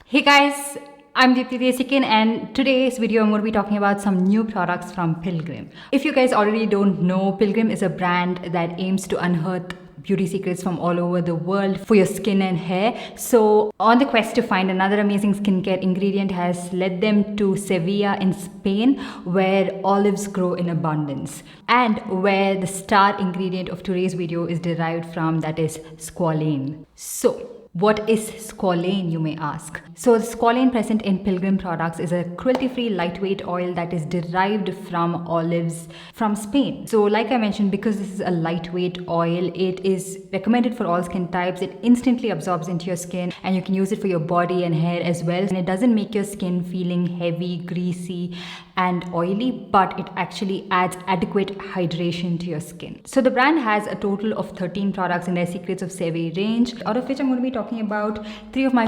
Hey guys, I'm Deepthi Desikan, and today's video I'm going to be talking about some new products from Pilgrim. If you guys already don't know, Pilgrim is a brand that aims to unearth beauty secrets from all over the world for your skin and hair. So on the quest to find another amazing skincare ingredient has led them to Seville in Spain, where olives grow in abundance and where the star ingredient of today's video is derived from, that is squalane. So what is squalane, you may ask? So, squalane present in Pilgrim products is a cruelty-free lightweight oil that is derived from olives from Spain. So, like I mentioned, because this is a lightweight oil, it is recommended for all skin types. It instantly absorbs into your skin, and you can use it for your body and hair as well. And it doesn't make your skin feeling heavy, greasy, and oily, but it actually adds adequate hydration to your skin. So, the brand has a total of 13 products in their Secrets of Seville range, out of which I'm going to be talking about three of my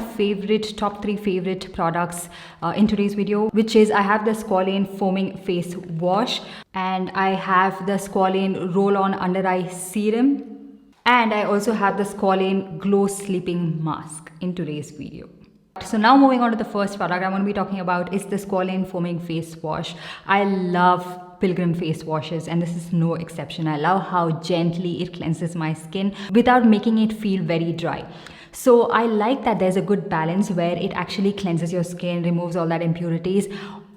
top three favorite products in today's video, which is I have the Squalane foaming face wash, and I have the Squalane Roll On Undereye Serum, and I also have the Squalane Glow sleeping mask in today's video. So now moving on to the first product I'm going to be talking about is the Squalane foaming face wash. I love Pilgrim face washes, and this is no exception. I love how gently it cleanses my skin without making it feel very dry. So I like that there's a good balance where it actually cleanses your skin, removes all that impurities,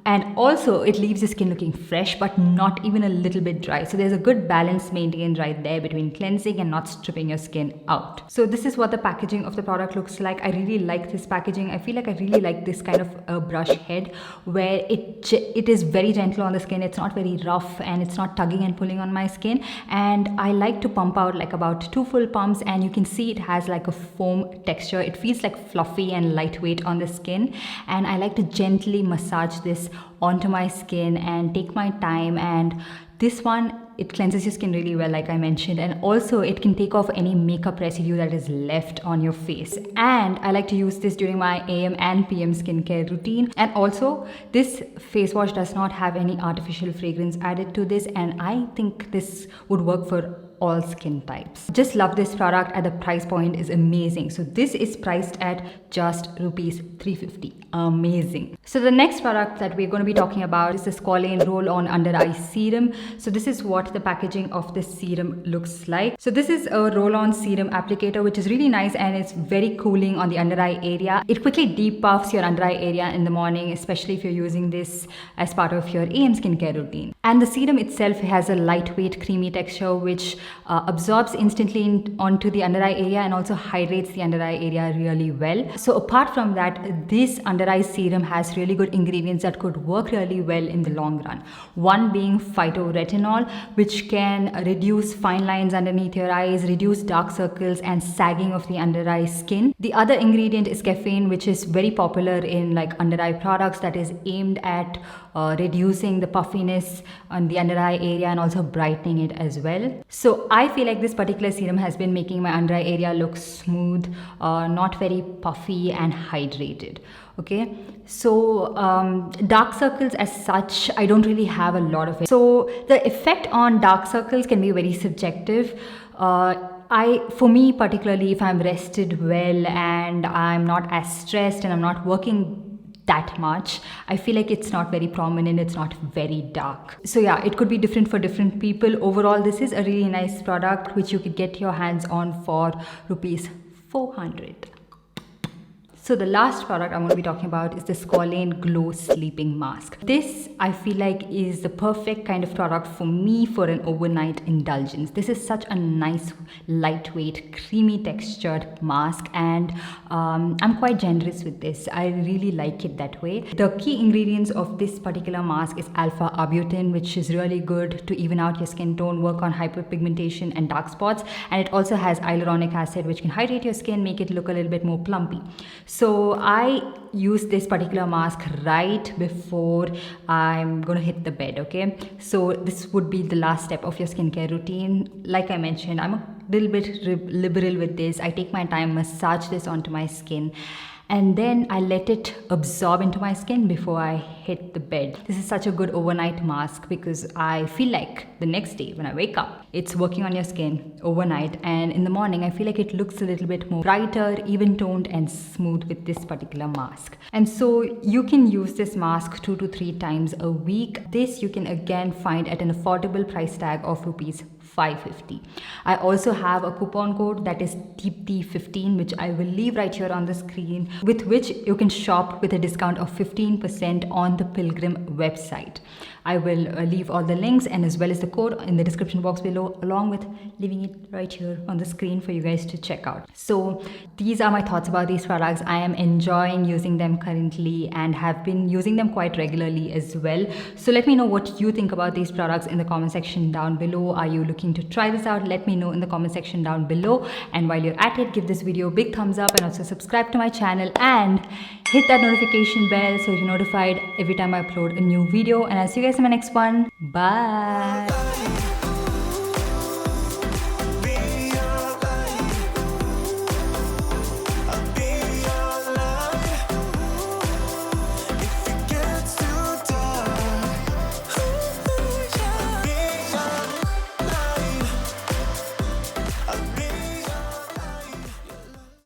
and also it leaves your skin looking fresh but not even a little bit dry. So there's a good balance maintained right there between cleansing and not stripping your skin out. So this is what the packaging of the product looks like. I really like this packaging. I feel like I really like this kind of a brush head where it is very gentle on the skin. It's not very rough and it's not tugging and pulling on my skin. And I like to pump out like about 2 full pumps, and you can see it has like a foam texture. It feels like fluffy and lightweight on the skin, and I like to gently massage this onto my skin and take my time. And this one, it cleanses your skin really well, like I mentioned, and also it can take off any makeup residue that is left on your face. And I like to use this during my AM and PM skincare routine. And also this face wash does not have any artificial fragrance added to this, and I think this would work for all skin types. Just love this product, and the price point is amazing. So this is priced at just rupees 350. Amazing. So the next product that we're going to be talking about is the Squalane Roll On Undereye Serum. So this is what the packaging of this serum looks like. So this is a roll-on serum applicator, which is really nice, and it's very cooling on the under eye area. It quickly depuffs your under eye area in the morning, especially if you're using this as part of your AM skincare routine. And the serum itself has a lightweight creamy texture which absorbs instantly onto the under eye area and also hydrates the under eye area really well. So apart from that, this under eye serum has really good ingredients that could work really well in the long run. One being phytoretinol, which can reduce fine lines underneath your eyes, reduce dark circles and sagging of the under eye skin. The other ingredient is caffeine, which is very popular in like under eye products, that is aimed at reducing the puffiness on the under eye area and also brightening it as well. So I feel like this particular serum has been making my under eye area look smooth, not very puffy and hydrated. Okay, so dark circles as such, I don't really have a lot of it. So the effect on dark circles can be very subjective. For me particularly, if I'm rested well and I'm not as stressed and I'm not working that much, I feel like it's not very prominent, it's not very dark. So yeah, it could be different for different people. Overall, this is a really nice product which you could get your hands on for rupees 400. So the last product I'm going to be talking about is the Squalane Glow sleeping mask. This, I feel like, is the perfect kind of product for me for an overnight indulgence. This is such a nice, lightweight, creamy textured mask, and I'm quite generous with this. I really like it that way. The key ingredients of this particular mask is alpha arbutin, which is really good to even out your skin tone, work on hyperpigmentation and dark spots, and it also has hyaluronic acid, which can hydrate your skin, make it look a little bit more plumpy. So I use this particular mask right before I'm going to hit the bed, okay? So this would be the last step of your skincare routine. Like I mentioned, I'm a little bit liberal with this. I take my time, massage this onto my skin, and then I let it absorb into my skin before I hit the bed. This is such a good overnight mask because I feel like the next day when I wake up, it's working on your skin overnight, and in the morning I feel like it looks a little bit more brighter, even toned and smooth with this particular mask. And so you can use this mask 2 to 3 times a week. This you can again find at an affordable price tag of rupees 550. I also have a coupon code that is Deepthi15, which I will leave right here on the screen, with which you can shop with a discount of 15% on the Pilgrim website. I will leave all the links and as well as the code in the description box below, along with leaving it right here on the screen for you guys to check out. So these are my thoughts about these products. I am enjoying using them currently and have been using them quite regularly as well. So let me know what you think about these products in the comment section down below. Are you looking to try this out? Let me know in the comment section down below. And while you're at it, give this video a big thumbs up and also subscribe to my channel and hit that notification bell so you're notified every time I upload a new video. And I'll see you guys in my next one. Bye.